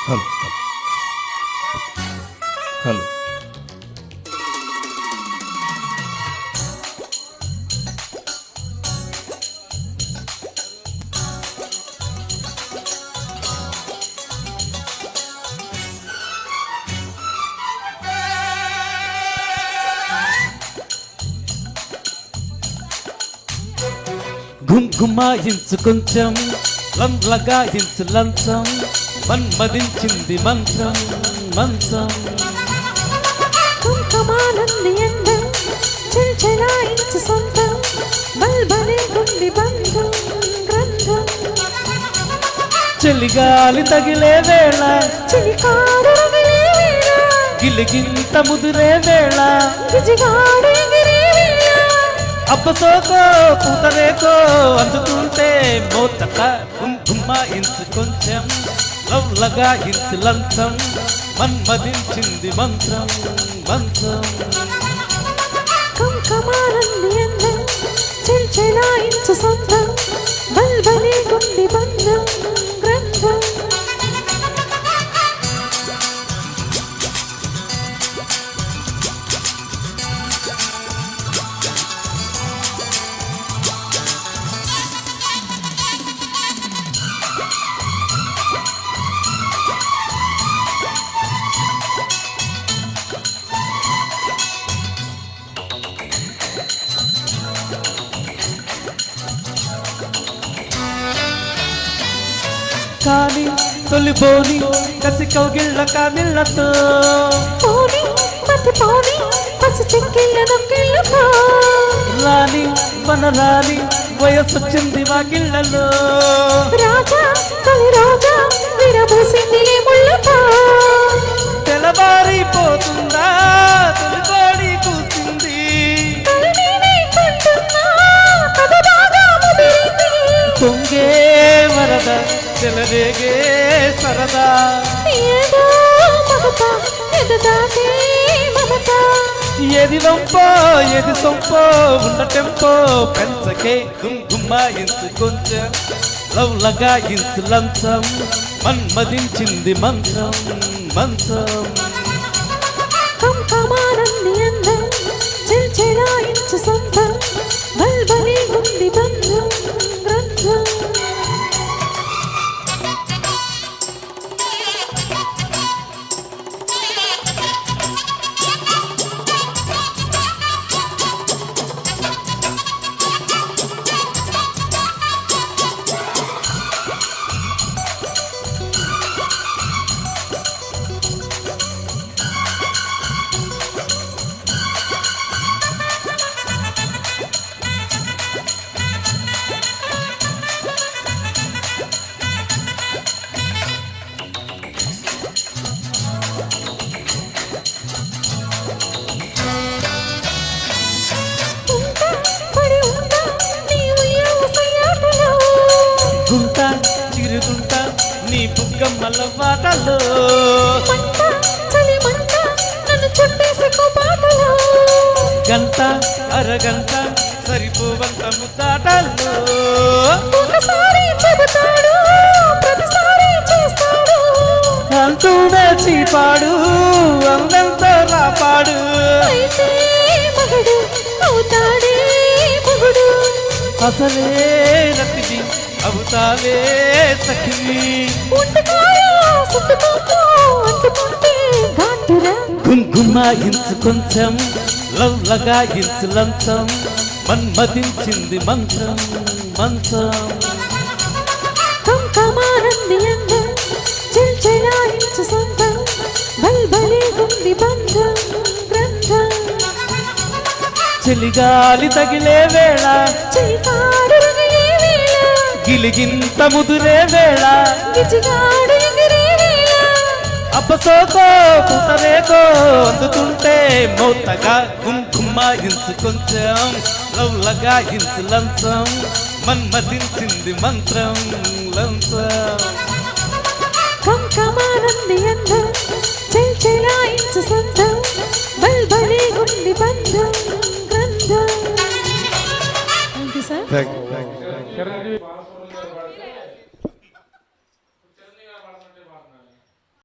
Hello hello గుమ్గుమాయించు కొంచెం లగాయించు లంచం మన్మదించింది మంత్రం మంచం కుంకుమానంది అందం చెల్చెలాయించు సొంతం బల్బలే గుండి బంధం గ్రంథం చెలిగాలి తగిలే వేళ చిలికాడు రగిలే వేళ గిలిగింత ముదిరే వేళ గిజిగాడు ఎగిరే వేళ అబ్బసోకో పూతరేకో అందుతుంటే మోతట గుమ్గుమాయించు కొంచెం లగాయించు లంచం మన్మదించింది మంత్రం మంచం కుంకుమానంది అందం చెల్చెలాయించు సొంతం బల్బలే గుండి బంధం గ్రంథం కానీ తొలిపోని కసి కౌగిళ్ళ కానిళ్ళతో పోని మతి పోని పసి చెక్కిళ్ళ నొక్కిళ్ళతో రాని వనరాని వయసొచ్చింది వాకిళ్ళలో రాజా తొలి రోజా విరబూసిందిలే ముళ్ళతో తెల్లవారిపోతుందా తొలికోడి కూసింది కలనేనే కంటున్నా కథ బాగా ముదిరింది పొంగే వరద చెలరేగే సరదా ఏదో మమత ఎదదాటే మమత ఏది వంపో ఏది సొంపో ఉన్న టెంపో పెంచకే గుమ్గుమ్మాయించు కొంచెం లగాయించు లంచం మన్మదించింది మంత్రం మంచం కుంకుమానంది అందం చెల్చెలాయించు సొంతం బల్బలే గుండి బంధం గ్రంథం గుంట తిరుగుంట నీ బుగ్గమ్మల వాటలో గంట అరగంట సరిపోవంత ముద్దాటల్లో అంటూనే చీపాడు అందంతో రాపాడు అసలే రతివి అవుతావే సఖి గుమ్గుమాయించు కొంచెం లగాయించు లంచం మన్మదించింది మంత్రం మంచం కుంకుమానంది అందం చెల్చెలాయించు సొంతం బల్బలే గుండి బంధం గ్రంథం చెలిగాలి తగిలే వేళ చిలికాడు రగిలే వేళ గిలిగింత ముదిరే వేళ గిజిగాడు ఎగిరే వేళ అబ్బసోకో పూతరేకో అందుతుంటే మోతగా గుమ్గుమ్మాయించు కొంచెం లగాయించు లంచం మన్మదించింది మంత్రం లంచం కుంకుమానంది అందం చెల్చెలాయించు సొంతం బల్బలే గుండి బంధం గ్రంథం. Thank you, sir. Thank you